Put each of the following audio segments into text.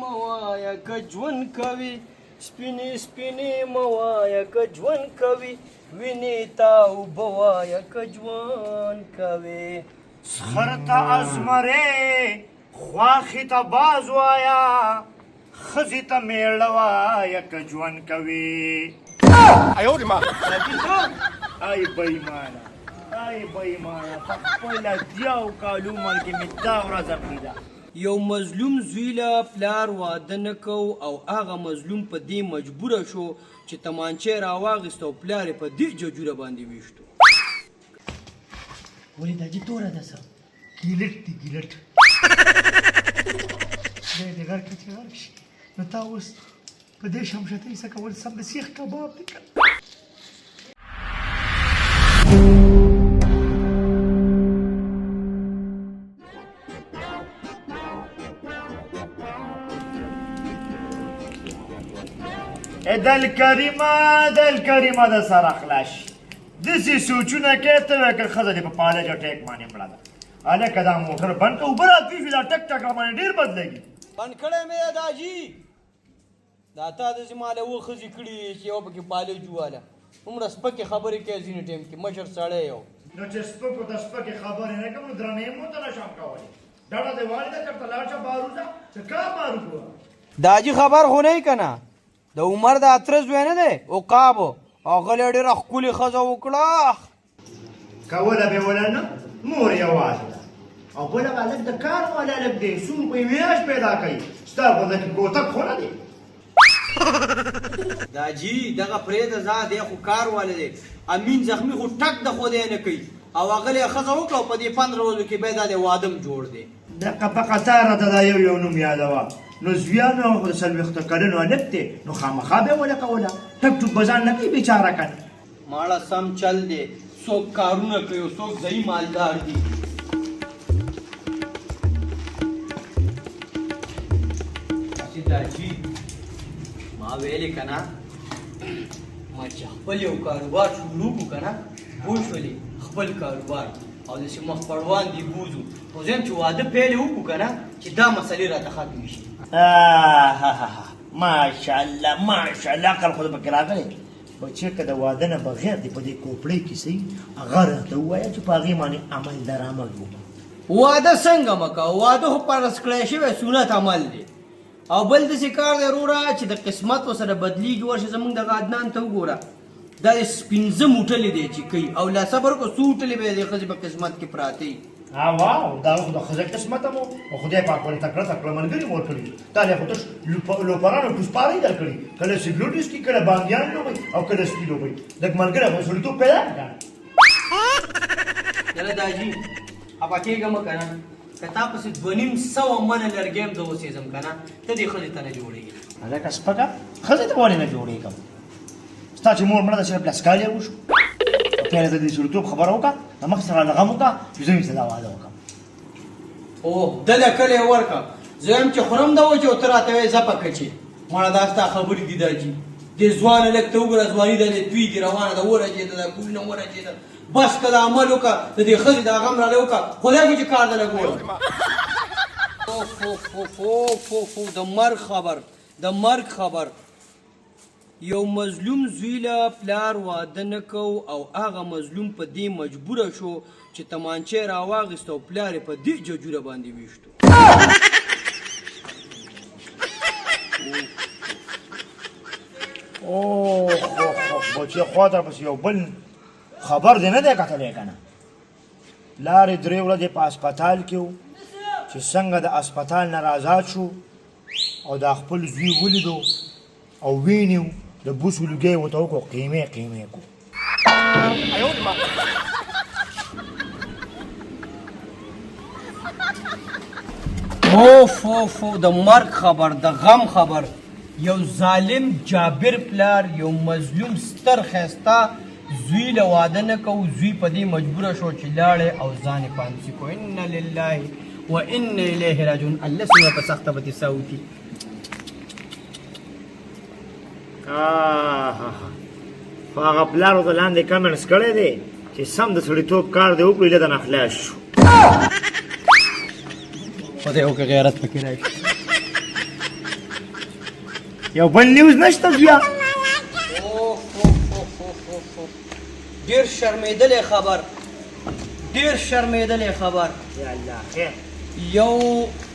موایا که ژوند کوي سپینې سپینې موایا که ژوند کوي وینې تا اوبه وایا که ژوند کوي سخر ته ازمرې خواښې ته باز وایا ښځې ته میړه وایا که ژوند کوي ای بېمانه ای بېمانه په خپله دیو کالو عمر کې مې دا ورځ اخلي یو مظلوم زوی له پلار واده نه کو او هغه مظلوم په دې مجبوره شو چې تمانچه یې راواخیست او پلار یې په دې ججوره باندې ویشتو ولې دا چې توره ده څه ګیلټ دی ګیلټ دی د غر کې چې غرق شي نو تا اوس په دې شمشتۍ څه کول سم د سیخ کباب دی که دل کریمه د سره خلاص داسې سوچونه کوې ته وایې که ښځه دې په پالج او ټیک باندې مړه ده هلکه دا موټر بند که اوبه راتېږي دا ټک ټک راباندې ډېر بد لګي بند کړی مې دی داجي دا تا داسې ماله اوه ښځې کړي چې یو پکې پالج وواله دومره سپکې خبرې کوې ځینې ټایم کې مشر سړی یو نو چې سپکو ته سپکې خبرې نه کوم نو درنې مو ته نه شم کولی ډډه دې والده چېرته لاړ شه باروزه چې کار بارو کوه داجي خبر خو نه یې که نه د عمر د اتره زوی نه دی عقابو هغه له ډېره ښکلې ښځه وکړه کوله به وله نه مور یوازې ده او بله به هلک د کار والا هلک دی سور په یې میاشت پیدا کوي ستا غوندې کې کوتک خو نه دی داجي دغه پرېږده ځه دی خو کار والا دی امین زخمي خو ټک د خدای نه کوي او هغه له یې ښځه وکړه او په دې 15 ورځو کې بیا دا د وادم جوړ دی دقه په قطاره ته دا یو نوم یادوه نو زویانو خو د 40 کلونو هلک دی نو خامخا به یې ونه کوله ټک ټوک به ځان نه کوي بېچاره کنه ماړه سم چل دی څوک کارونه کوي او څوک ځایي مالدار دي داجي ما ویلې که نه ما چې خپل یو کاروبار شروع کړو که نه پوه شولې خپل کاروبار او داسې مخ پړوان دي بوځو خو زه یم چې واده پیل یې وکړو که نه چې دا مسلې راته ختمې شي ماشاءالله ماشاءالله عقل خو د پکې راغلی بچی که د واده نه بغیر دی په دې کوپړۍ کې صحیح هغه راته ووایه چې په هغې باندې عمل درآمد وکړو واده څنګه مه کوه واده خو فرض کړی شوی سنت عمل دی او بل داسې کار دی وروره چې د قسمت ورسره بدلیږي ورشه زموږ دغه عدنان ته وګوره دا د 15 موټلې دی چې کوي او لا صبر وکړه څو موټلې به د ښځې په قسمت کې پراته وي واو دا خو د ښځې قسمت هم او خدای پاک ولې تکړه تکړه ملګري مو ورکړي تا له خو تش لوپرانو ټوسپارې درکړي کله سګریټ وسکي کله بانګیان لوبوي او کله سپي لوبوي لږ ملګری خو سړیتوب پیدا کړه یاره داجي ابا کېږه مه که نه که تا پسې 250 منه لرګی هم زه اوسېږم که نه ته دې ښځې ته نه جوړېږي هلکه سپکه ښځې ته ولې نه جوړېږم ستا چې مور مړه ده صرف لس کال یې وشو پیاله ته د سړیتوب خبره وکړه د مخ سره لغم وکړه چې زه مې څه دا واده وکړم اوه دله کله یې ورکړه زه یم چې خورم دا وچې او ته راته وایې ځه پکه چې مړه دا ستا خبرې دي داجي دې ځوان هلک ته وګوره ځواني ده دې تویږي روانه ده ورجېده دا ګلونه ورجېده بس که دا عمل وکړه د دې ښځې دا غم رالی وکړه خدای کو چې کار دله ګوره د مرګ خبر د مرګ خبر یو مظلوم زوی له پلار واده نه کو او هغه مظلوم په دې مجبوره شو چې تمانچه یې راواخیست او پلار یې په دې ججوره باندې ویشتو بچې خوا ته پسې یو بل خبر دی نه دی کتلی که نه لارې 3 ورځې په اسپتال کې و چې څنګه د اسپتال نه رازاد شو او دا خپل زوی ولیدو او وینیو د بوسو لوګی یې ورته وکړو قیمې قیمې کړو اوف د مرګ خبر د غم خبر یو ظالم جابر پلار یو مظلوم ستر ښایسته زوی له واده نه کو زوی په دې مجبوره شو چې لاړې او ځان یې پانسي کو ان لله و ان الیه راجعون الله څومره په سخته به دې څه وکړي خو هغه پلار ورته لاندې کمنټس کړی دی چې سم د سړیتوب کار دی وکړو ایله دنه خلاص شو خدای وکړه غیرت پکې راشي یو بل نیوز نشته بیا ډیر شرمېدلې خبر ډیر شرمېدلې خبر یا الله خیر یو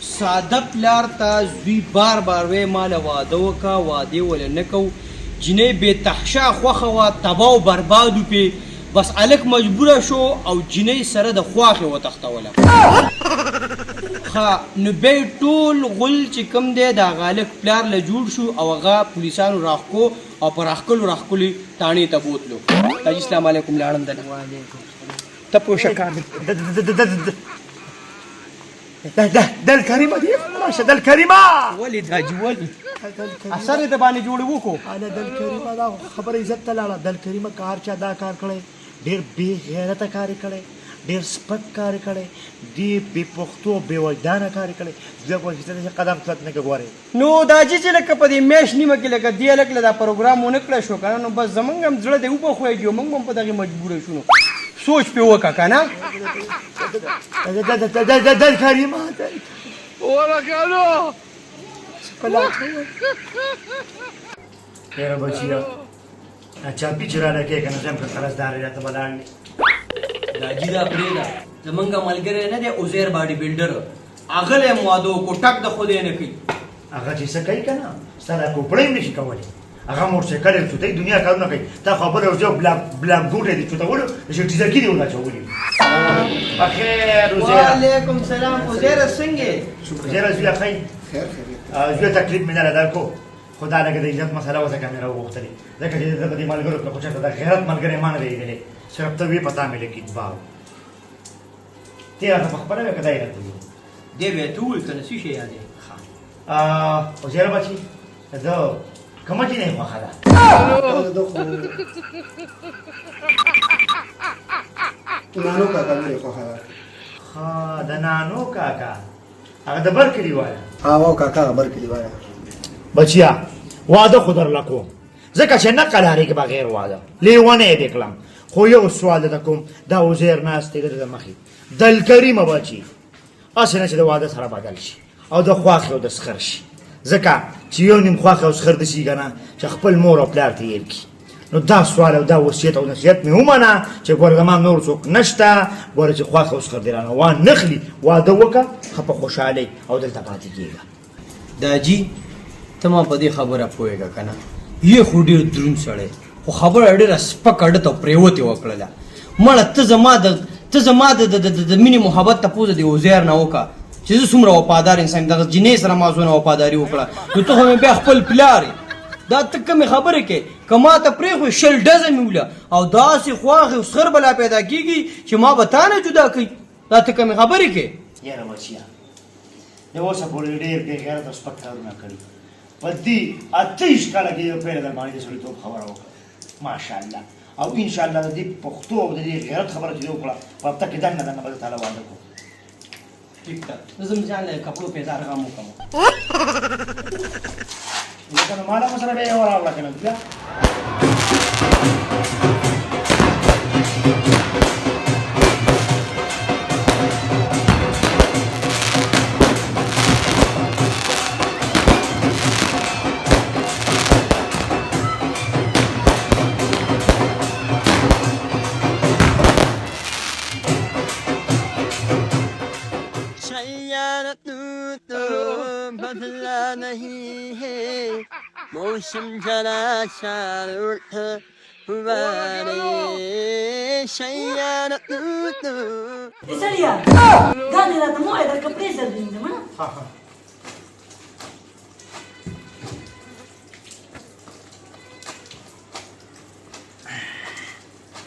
ساده پلار ته زوی بار بار وی ماله واده وکړه وادې ولې نه کوو جنۍ بې تحشا خوښه وه تباه و برباد وپې بس هلک مجبوره شو او جنۍ سره د خواښې وتښتوله ښه نو بیا یې ټول غول چې کوم دی د هغه هلک پلار له جوړ شو او هغه پولیسانو راښکو او په راښکلو راښکلو تاڼې ته بوتلو حاجي اسلام علیکم لاړم دنه ته پوشه کامل دل کریمه دی راشه دل کریمه ولې داجي ولې اثر یې د باندې جوړ وکړو اله دل کریمه دا خبره عزت ته لاړه دل کریمه کار چا دا کار کړی ډېر بې غیرته کار یې کړی ډېر سپک کار یې کړی ډېر بې پښتو بې وجدانه کار یې کړی زه کوشش کوم چې قدم تلت نه ګورې نو داجي چې لکه په دې میاشت نیمه کې لکه دې هلک له دا پروګرام ونه کړی شو که نه نو بس زمونږ هم زړه دی وبخویږي موږ هم په دغې مجبوره شو نو سوچ پې وکړه که نه دل کریمه ورکانو خیره بچیه چاپي چې راله کې که نه زم که قرضدار راته ولاړ دی داجي دا پرېږده زمونږ ملګری نه دی عزیر باډي بلډر هغه له یې واده وکړو ټک د خدای نه کوي هغه چې څه کوي که نه ستا دا کوپړی هم نشي کولی هغه موټرسایکل یې چوتوي دنیا کارونه کوي تا خبره ورځه بلاک بوټ یې دې چوتولو چې ټیزرګي دې ورناچولي بخیر عزیره وعلیکم سلام عزیره څنګه عزیره زویه ښه زویه تکلیف مې نه له درکو خو دا لږه د عزت مسله وه ځکه مې راوغوښتلې ځکه چې زه په دې ملګرو کښې خو چېرته د غیرت ملګری ما نه دی لیدلی صرف ته وې په تا مې لیکي باو ته راته په خبره وې که دا یې راته وویل دې بیا ته وویل که نه څه شی یادې عزیره بچي زه کومه جینۍ خوښه ده نانو کاکا مې خوښه ده ښه د نانو کاکا هغه د بر کلي واله هاو کاکا خبر کړي وایه بچیا واده خو درله کوم ځکه چې نه قلارېږي بغیر واده لیونی یې دې کړم خو یو سوال درته کوم دا عزیر ناست دی د مخې دلکریمه بچي هسې نه چې د واده سره بدل شي او د خواښې او د سخر شي ځکه چې یو نیم خواښې او سخر داسې که نه چې خپل مور او پلار ته هېر کړي نو دا سوال او دا وصیت او نصیحت مې ومنه چې ګوره زما نور څوک نشته ګوره چې خواښې او سخر دې رانه وانخلي واده وکړه ښه په خوشحالۍ او دلته پاتې کېږه داجي ته ما په دې خبره پوهېږه که نه یې خو ډېر دروند سړی خو خبره ډېره سپکه ډته او پرېوتې وکړله مړه ته زما د مینې محبت تپوس د عزیر نه وکړه چې زه څومره وفادار انسان دغه جنۍ سره ما څونه وفاداري وکړه نو ته خو مې بیا خپل پلار دا ته کومې خبرې کې که ما ته پرېښوې شل ډزه مې وله او داسې خواښې او سخر بلا پیدا کېږي چې ما به تا نه جدا کوي دا ته کومې خبرې کې یاره بچیا د اوسه پورې ډېر بې غیرته او سپک کارونه کړي په دې 28 کاله کې یو پیر در باندې د سړیتوب خبره وکړه ماشاءالله او انشاءالله د دې پښتو او د دې غیرت خبره چې وکړه په هفته کې دننه به د تعالی واده کوو ټیک ده زه ځم ځان له کپړو پیدا رغم وکړم لکه نو ماله مسره به یې وراوړه که نه بیا بدلا नहीं है मौसम जरा सा उठ हुआरे शय्यार तू سړیا دا نه راته مو اې کپڑے زر دینم نه ها ها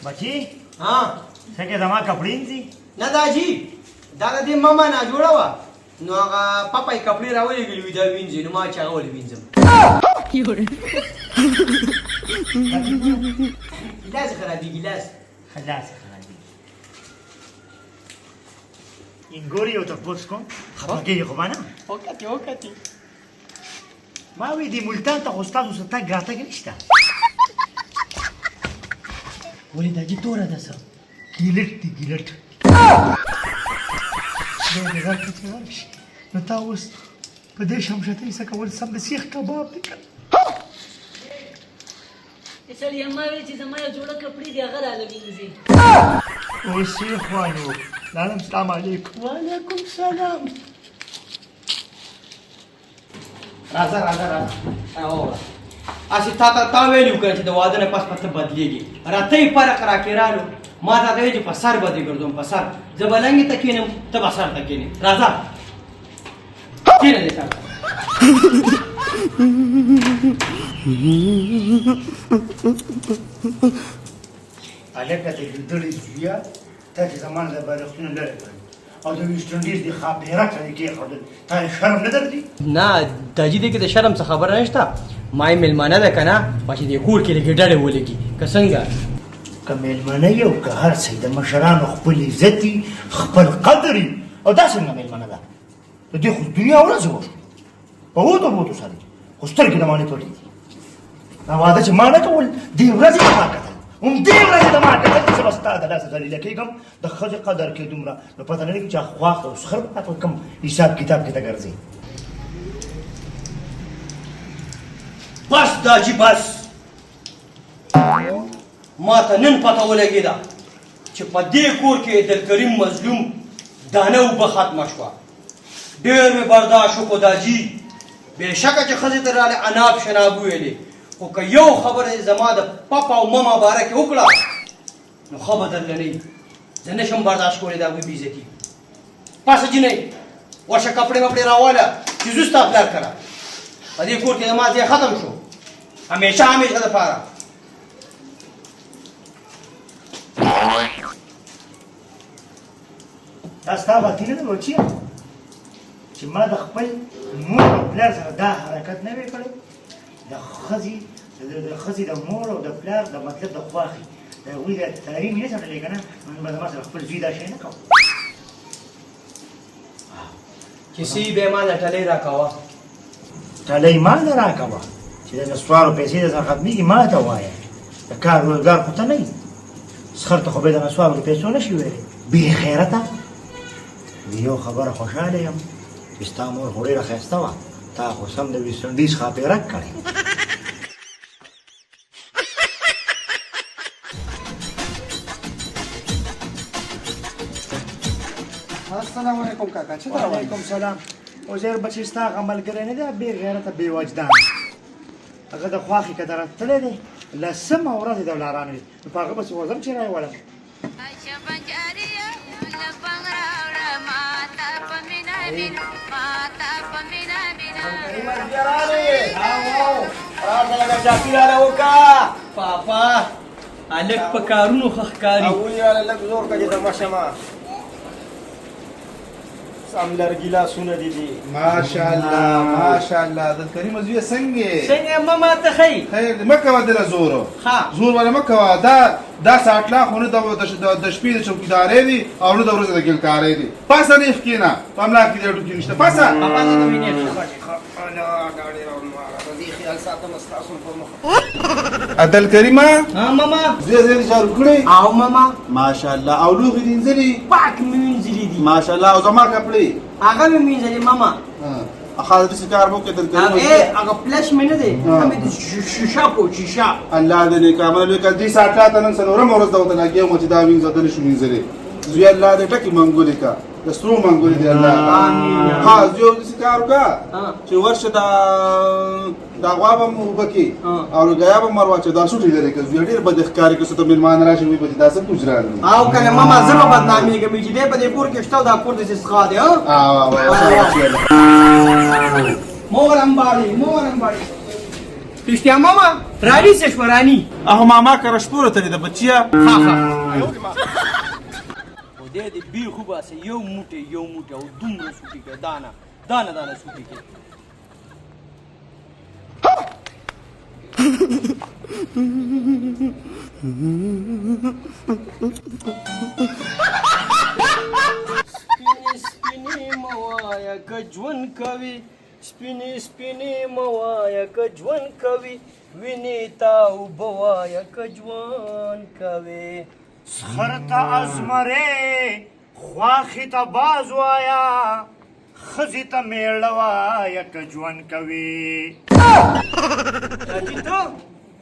بچی ها څنګه زما کپړې دي نه داجي دا د دې ماما نه جوړه وه نو هغه پاپا یې کپړې راولېږلي وي دا وینځي نو ما چې هغه ولې وینځم ګیلاس خرابي ګیلاس خلاص خلاص اینګوري او تاسو کوم خبرګي خو باندې وکړه ما وی دی ملتان ته استاد اوس ته ګاټه کې نشته ولې داجي توره ده څه ګیلټ دی ګیلټ دې راځي چې نو تا اوس په دې شمشتې څخه کول سم د سیخ کباب دی سړی ما ویل چې زما یو جوړه کپړې دي هغه راله وینځي اوسې خوانو لاړم سلام علیکم وعلیکم سلام راځه اسی تا ویلو کنه چې د واده نه پس پته بدلیږي راته یې فرق راکې رالو ما ته وایي چې په سر به دې ګرځوم په سر زه به لنګې ته کښېنم ته به سر ته کښېنې راځه کښېنه دې سر ته هلکه د ګلدړې زویه تا چې زمان د بالښتونه لرې کړل او د ویسټ انډیز د ښاپېره ته یې کېښودل تا یې شرم نه درځي نه داجي دی کې د شرم څه خبره نشته ما یې مېلمانه ده که نه بس دې کور کې لږې ډډې ولګي که څنګه که مېلمانه یې او که هر څه د مشرانو خپل عزت وي خپل قدر وي او دا څنګه مېلمانه ده د دې خو دنیا ورځې وشو په وتو سره خو سترګې د مانې پټې دي دا واده چې ما نه کول دې ورځې ته ما کتل همدې ورځې ته ما کتل چې زه به ستا د لاسه ذلیله کېږم د ښځې قدر کې دومره نو پته نه لګي چې خواښ او سخر به په کوم حساب کتاب کې ته ګرځي بس داجي بس ما ته نن پته ولګېده چې په دې کور کې د کریم مظلوم دانه اوبه ختمه شوه ډېر مې برداشت وکړو داجي بېشکه چې ښځې ته راغلې عناب شناب وویلې خو که یو خبره زما د پاپا او ماما باره کې وکړه نو ښه به درله نه وي زه نشم برداشت کولی د هغوی بېعزتي پاسه جینۍ ورشه کپړې وپړې راواله چې زه ستا پلار کره په دې کور کې زما ځای ختم شو همیشه دپاره دا ستا غلطي نه ده بچیه چې ما د خپل مور او پلار سره دا حرکت نه وی کړی د ښځې د مور او د پلار د مطلب د خواښې د هغوی د تعلیم یې نه ساتلی که نه نن به زما سره خپل زوی دا شی نه کوم چې څه یې بیا ما له ټلۍ راکوه ټلۍ ما نه راکوه چې د نسوارو پیسې در سره ختمېږي ما ته ووایه د کار روزګار خو ته نه یي سخر ته خو بیا د نسوارو د پیسو نه شي ویلی بې خیرته د یو خبره خوشحاله یم چې ستا مور خو ډېره ښایسته وه تا خو سم د ویسټ انډیز ښاپېرک کړی السلام علیکم کاکا چې دا وایي وعلیکم سلام عزیر بچی ستا هغه ملګری نه دی بې غیرته بې وجدان هغه د خواښې که در تللی دی لسمه ورځ یې د ولارانو وي نو په هغه پسې وځم چې رایولم پاپا هلک په کارونو ښه ښکاري سم لرګي لاسونه دي ماشاءالله د کریم زوی څنګه ماما ته ښایي خیر مه کوه دله زور ولا مه کوه دا ساټلا خو نه د شپې د چوکیدارۍ دي او نه د ورځې د ګلکارۍ دي پاسه نیف کښېنه په املا کې دې ټوکې نشته پاسه عدل کریمه ماما زوی جارو کړی او ماما ماشاءالله او لوښي دې مینځلي پاک مې مینځلي دي ماشاءالله او زما کپړې هغه مې مینځلي ماما خالد دې کار وکړي عدل کریمه هغه فلش مې نه دی همې د شیشه په شیشه الله دې نیک عمل وکړي دې ساټلا ته نن څلورمه ورځ ده ورته لګیا وم چې دا وینځه نه شو مینځلی زوی الله دې ټکي منګولې کا د سرو منګولې دې الله ها زوی دې کار وکړه چې ورشه دا غوا به مو وبکي او ګیا به مر واچو دا سوټي لري که زوی ډېر بد ښکاري که څه ته مېلمانه راشي وایي به چې دا څه ګجران دي او کنه ماما زه به بدنامېږم چې دی په دې کور کې شته او دا کور داسې څښا دی مورم باړې رښتیا ماما رانی څه شوه رانی اهو ماما کره شپوره تلې ده بچیه خدای دې بیخ وباسه یو موټی او دومره سوټي کړه دانه سوټي کړه سپینې موایا که ژوند کوي سپینې موایا که ژوند کوي وینې تا اوبه وایه که ژوند کوي سخر ته ازمرې خواښې ته باز وایه ښځې ته میړه وایه که ژوند کوي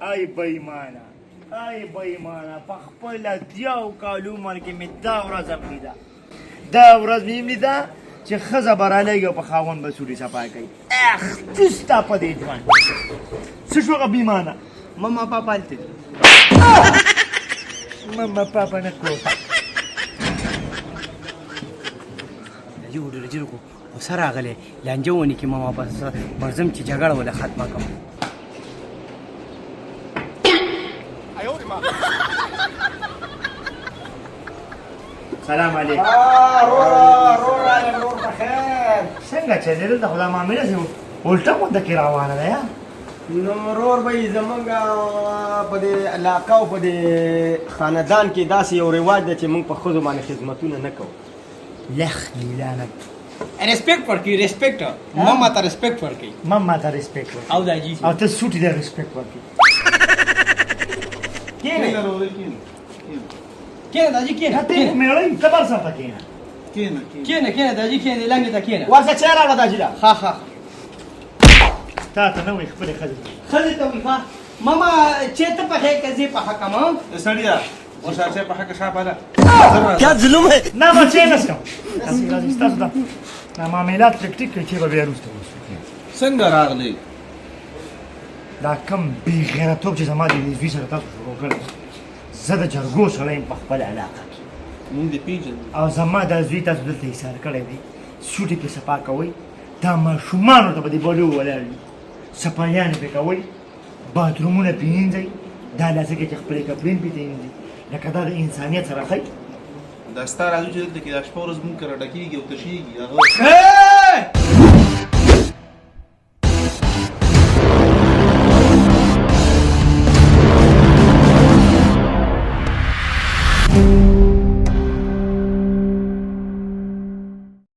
ای بېمانه ای بېمانه په خپله دیو کال عمر کې مې دا ورځ هم لیده دا ورځ مې هم لیده چې ښځه به رالیږي او په خاوند به سوري صفا کوي اخ چسته په دې ژوند څه شو هغه بېمانه ماما پاپا هلته دي ماما پاپا نه کوټه لجي وډو لجي کو وسه راغلی لانجه ونی کې ماما بس ورځم چې جګړه ولا ختمه کړم سلام علیکم رور بخیر څنګه چې دلته خو دا معامله چې الټه غونډه کې روانه ده یا نو رور به زمونږ په دې علاقه او په دې خاندان کې داسې یو رواج دی چې موږ په ښځو باندې خدمتونه نه کوو لخ لعنت ریسپیکټ ورکړي ریسپیکټ ماما ته ریسپیکټ ورکړي ماما ته ریسپیکټ ورکړه او داجی او ته سوټي ته ریسپیکټ ورکړي کینه کینه ورور کینه کینه داجی کینه ته مې ته بار سره کینه کینه کینه داجی کینه لنګ ته کینه ورته چای راوړه دا جیله ها ها تا ته نه وي خپلې ښځې خځې ته وي ها ماما چې ته په هیڅ کې په حق ما سړیا وشاشه په حق شابه क्या जुलुम है نه ما چې نه سکم تاسو راځئ ستاسو دا معاملات ټیک ټیک کوي چې به بیا وروسته وشو څنګه راغلی دا کم بې غیرتوب چې زما د دې زوی سره تاسو شروع کړی زه د جرګو سړی یم په خپله علاقه کې مونږ دې پیژنو او زما دا زوی تاسو دلته ایثار کړی دی سوټې پې صفا کوئ دا ماشومانو ته به دې بلو ولاړ وي صفایانې پې کوئ باترومونه پې وینځئ دا لاسه کې چې خپلې کپړې هم پې وینځئ لکه دا د انسانیت سره ښایي دا ستا راځو چې دلته کې دا شپه ورځ مونږ کره ډکېږي او تشېږي هغه